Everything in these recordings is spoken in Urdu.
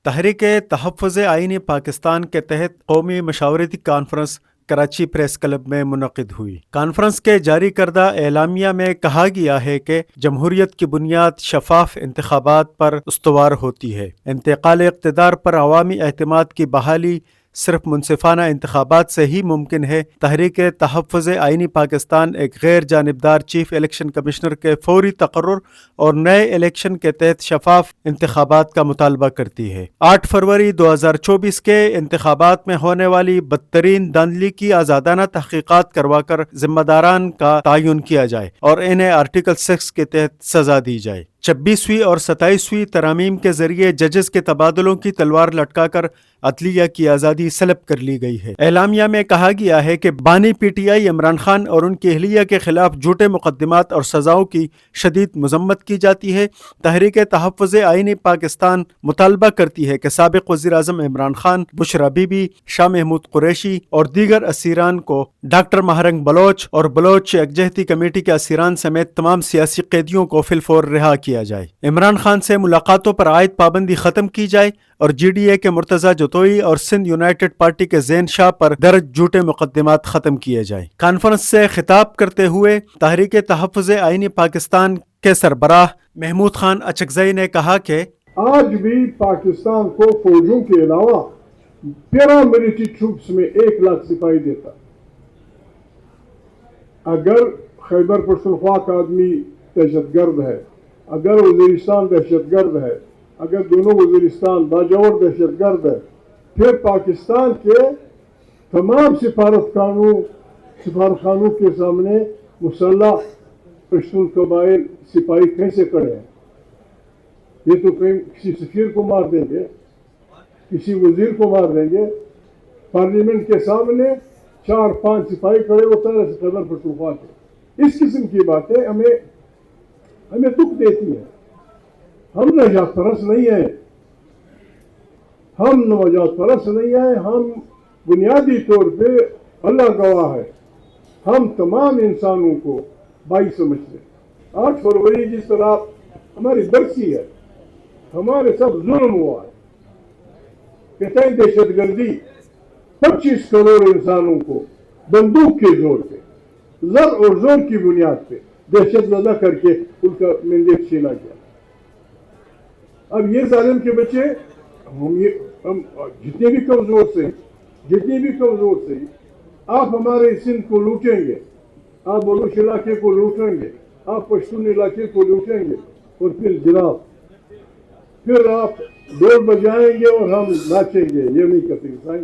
تحریک تحفظ آئین پاکستان کے تحت قومی مشاورتی کانفرنس کراچی پریس کلب میں منعقد ہوئی۔ کانفرنس کے جاری کردہ اعلامیہ میں کہا گیا ہے کہ جمہوریت کی بنیاد شفاف انتخابات پر استوار ہوتی ہے۔ انتقال اقتدار پر عوامی اعتماد کی بحالی صرف منصفانہ انتخابات سے ہی ممکن ہے۔ تحریک تحفظ آئین پاکستان ایک غیر جانبدار چیف الیکشن کمشنر کے فوری تقرر اور نئے الیکشن کے تحت شفاف انتخابات کا مطالبہ کرتی ہے۔ 8 فروری 2024 کے انتخابات میں ہونے والی بدترین دھاندلی کی آزادانہ تحقیقات کروا کر ذمہ داران کا تعین کیا جائے اور انہیں آرٹیکل 6 کے تحت سزا دی جائے۔ 26ویں اور 27ویں ترامیم کے ذریعے ججز کے تبادلوں کی تلوار لٹکا کر عدلیہ کی آزادی سلب کر لی گئی ہے۔ اعلامیہ میں کہا گیا ہے کہ بانی P T I Imran Khan اور ان کی اہلیہ کے خلاف جھوٹے مقدمات اور سزاؤں کی شدید مذمت کی جاتی ہے۔ تحریک تحفظ آئین پاکستان مطالبہ کرتی ہے کہ سابق وزیر اعظم عمران خان، بشرا بی بی، شاہ محمود قریشی اور دیگر اسیران کو ڈاکٹر مہرنگ بلوچ اور بلوچ یکجہتی کمیٹی کے اسیران سمیت تمام سیاسی قیدیوں کو فی الفور رہا کیا جائے۔ عمران خان سے ملاقاتوں پر عائد پابندی ختم کی جائے اور جی ڈی اے کے مرتضیٰ جتوئی اور سندھ یونائیٹڈ پارٹی کے زین شاہ پر درج جھوٹے مقدمات ختم کیے جائیں۔ کانفرنس سے خطاب کرتے ہوئے تحریک تحفظ آئین پاکستان کے سربراہ محمود خان اچکزئی نے کہا کہ آج بھی پاکستان کو فوجوں کے علاوہ پیراملٹری ٹروپس میں 1 لاکھ سپاہی دیتا۔ اگر خیبر پختونخوا کا آدمی دہشت گرد ہے، اگر وزیرستان دہشت گرد ہے، اگر دونوں وزیرستان باجوڑ دہشت گرد ہے، پھر پاکستان کے تمام سفارتخانوں کے سامنے مسلح پشتون قبائل سپاہی کیسے کھڑے ہیں؟ یہ تو کسی سفیر کو مار دیں گے، کسی وزیر کو مار دیں گے۔ پارلیمنٹ کے سامنے 4-5 سپاہی کھڑے ہوتا ہے خیبر پختونخوا کے۔ اس قسم کی باتیں ہمیں دکھ دیتی ہیں۔ ہم نجات پرست نہیں ہیں، ہم بنیادی طور پہ اللہ گواہ ہے، ہم تمام انسانوں کو بھائی سمجھتے ہیں۔ 8 فروری جس طرح ہماری برسی ہے، ہمارے سب ظلم ہوا ہے، کہتے ہیں دہشت گردی 25 کروڑ انسانوں کو بندوق کے زور پہ، زر اور زور کی بنیاد پہ دہشت زدہ کر کے ان کا مینڈیٹ چھینا گیا۔ اب یہ ظالم کے بچے ہم جتنے بھی کمزور سے آپ ہمارے سندھ کو لوٹیں گے، آپ بلوچ علاقے کو لوٹیں گے، آپ پشتون علاقے کو لوٹیں گے، اور پھر جناب پھر آپ ڈول بجائیں گے اور ہم ناچیں گے۔ یہ نہیں کر سکتے،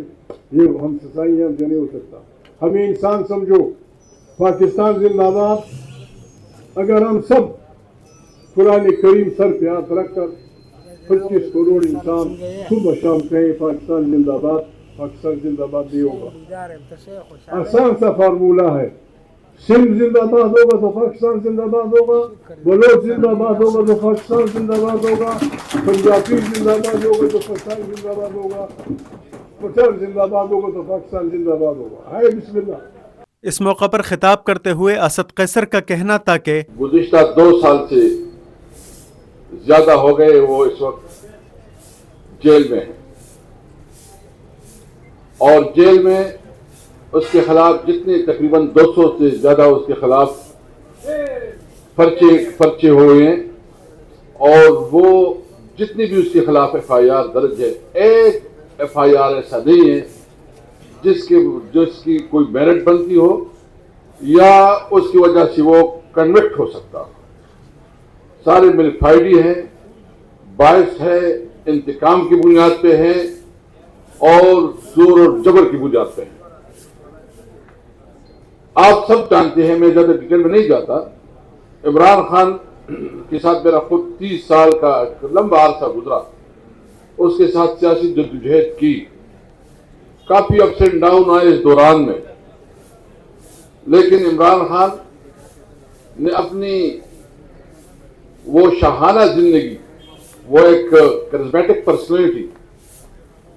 یہ ہم سسائی ہم سے نہیں ہو سکتا۔ ہمیں انسان سمجھو، پاکستان زندہ باد۔ اگر ہم سب قرآن کریم سر پہ ہاتھ رکھ کر 25 کروڑ انسان صبح شام کہیں پاکستان زندہ باد، پاکستان زندہ باد نہیں ہوگا۔ آسان سا فارمولہ ہے، سندھ زندہ باد ہوگا تو پاکستان زندہ باد ہوگا، بلوچ زندہ باد ہوگا تو پاکستان زندہ باد ہوگا، پنجابی زندہ باد ہوگا تو پاکستان زندہ باد ہوگا، پٹھان زندہ باد ہوگا تو پاکستان زندہ باد ہوگا۔ ہے بسم اللہ۔ اس موقع پر خطاب کرتے ہوئے اسد قیصر کا کہنا تھا کہ گزشتہ 2 سال سے زیادہ ہو گئے وہ اس وقت جیل میں ہیں، اور جیل میں اس کے خلاف جتنے تقریباً 200 سے زیادہ اس کے خلاف پرچے ہوئے ہیں، اور وہ جتنی بھی اس کے خلاف ایف آئی آر درج ہے، ایک ایف آئی آر ایسا نہیں ہے جس کی کوئی میرٹ بنتی ہو یا اس کی وجہ سے وہ کنوکٹ ہو سکتا۔ سارے ملفائڈی ہیں، باعث ہے انتقام کی بنیاد پہ ہیں اور زور اور جبر کی بنیاد پہ ہیں۔ آپ سب جانتے ہیں، میں زیادہ ڈیٹیل میں نہیں جاتا، عمران خان کے ساتھ میرا خود 30 سال کا لمبا عرصہ گزرا، اس کے ساتھ سیاسی جدوجہد کی، کافی اپس اینڈ ڈاؤن آئے اس دوران میں، لیکن عمران خان نے اپنی وہ شاہانہ زندگی، وہ ایک کرزمیٹک پرسنالٹی،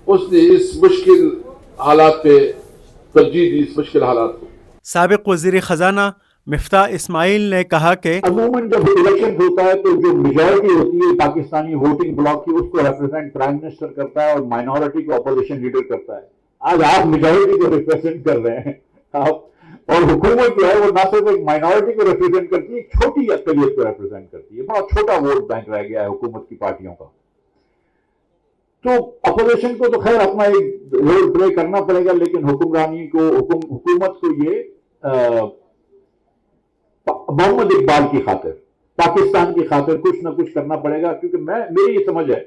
اس نے اس مشکل حالات پہ ترجیح دی، اس مشکل حالات کو۔ سابق وزیر خزانہ مفتاح اسماعیل نے کہا کہ عموماً جب الیکشن ہوتا ہے تو جو میجورٹی ہوتی ہے پاکستانی ووٹنگ بلاک کی اس کو ریپرزینٹ پرائم منسٹر کرتا ہے اور مائنورٹی کو اپوزیشن لیڈر کرتا ہے. آج آپ میجورٹی کو ریپرزینٹ کر رہے ہیں آپ، اور حکومت جو ہے وہ نہ صرف ایک مائنورٹی کو ریپرزینٹ کرتی ہے، ایک چھوٹی اقلیت کو ریپرزینٹ کرتی ہے. بہت چھوٹا ووٹ بینک رہ گیا ہے حکومت کی پارٹیوں کا. تو اپوزیشن کو تو خیر اپنا ایک رول پلے کرنا پڑے گا، لیکن حکمرانی کو حکومت کو یہ محمد اقبال کی خاطر، پاکستان کی خاطر کچھ نہ کچھ کرنا پڑے گا. کیونکہ میری یہ سمجھ ہے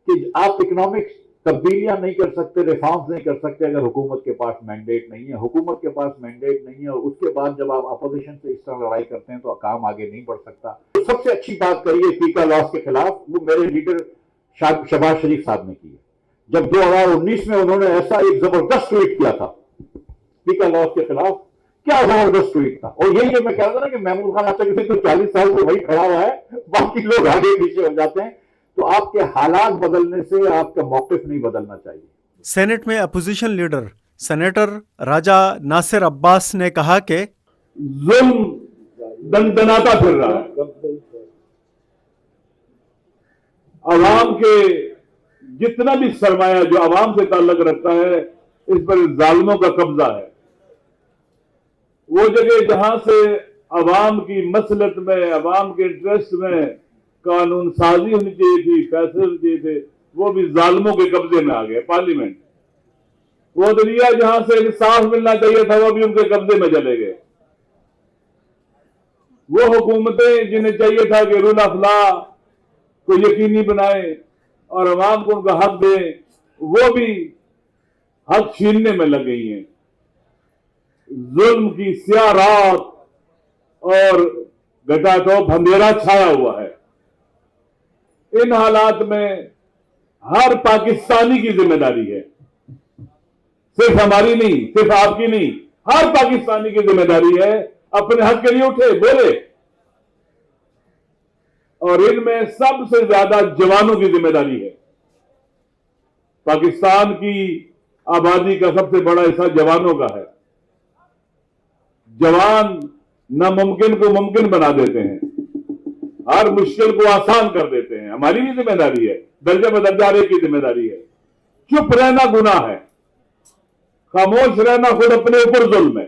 کہ آپ اکنامکس تبدیلیاں نہیں کر سکتے، ریفارمز نہیں کر سکتے اگر حکومت کے پاس مینڈیٹ نہیں ہے. حکومت کے پاس مینڈیٹ نہیں ہے اور اس کے بعد جب آپ اپوزیشن سے اس طرح لڑائی کرتے ہیں تو کام آگے نہیں بڑھ سکتا. سب سے اچھی بات کری ہے فیکا لاس کے خلاف، وہ میرے لیڈر شہباز شریف صاحب نے کی ہے. جب 2019 میں انہوں نے ایسا ایک زبردست ٹویٹ کیا تھا فیکا لاس کے خلاف، کیا زبردست ٹویٹ تھا. اور یہی جو میں کہہ رہا تھا نا کہ محمود خان آتا کہ 40 سال سے وہی کھڑا ہوا ہے، باقی لوگ آگے پیچھے ہو جاتے ہیں. تو آپ کے حالات بدلنے سے آپ کا موقف نہیں بدلنا چاہیے. سینٹ میں اپوزیشن لیڈر سینیٹر راجہ ناصر عباس نے کہا کہ ظلم دندناتا پھر رہا ہے. عوام کے جتنا بھی سرمایہ جو عوام سے تعلق رکھتا ہے اس پر ظالموں کا قبضہ ہے. وہ جگہ جہاں سے عوام کی مصلحت میں، عوام کے انٹرسٹ میں قانون سازی ہونی چاہیے تھی، فیصلے ہونے چاہیے تھے، وہ بھی ظالموں کے قبضے میں آ گئے. پارلیمنٹ، وہ دنیا جہاں سے انصاف ملنا چاہیے تھا وہ بھی ان کے قبضے میں چلے گئے. وہ حکومتیں جنہیں چاہیے تھا کہ رول آف لا کو یقینی بنائیں اور عوام کو ان کا حق دیں، وہ بھی حق چھیننے میں لگ گئی ہیں. ظلم کی سیاہ رات اور گٹا ٹوپ اندھیرا چھایا ہوا ہے. ان حالات میں ہر پاکستانی کی ذمہ داری ہے، صرف ہماری نہیں، صرف آپ کی نہیں، ہر پاکستانی کی ذمہ داری ہے اپنے حق کے لیے اٹھے، بولے. اور ان میں سب سے زیادہ جوانوں کی ذمہ داری ہے. پاکستان کی آبادی کا سب سے بڑا حصہ جوانوں کا ہے. جوان ناممکن کو ممکن بنا دیتے ہیں، ہر مشکل کو آسان کر دیتے ہیں. ہماری بھی ذمہ داری ہے، درجہ بدرجہ ایک کی ذمہ داری ہے. چپ رہنا گناہ ہے، خاموش رہنا خود اپنے اوپر ظلم ہے.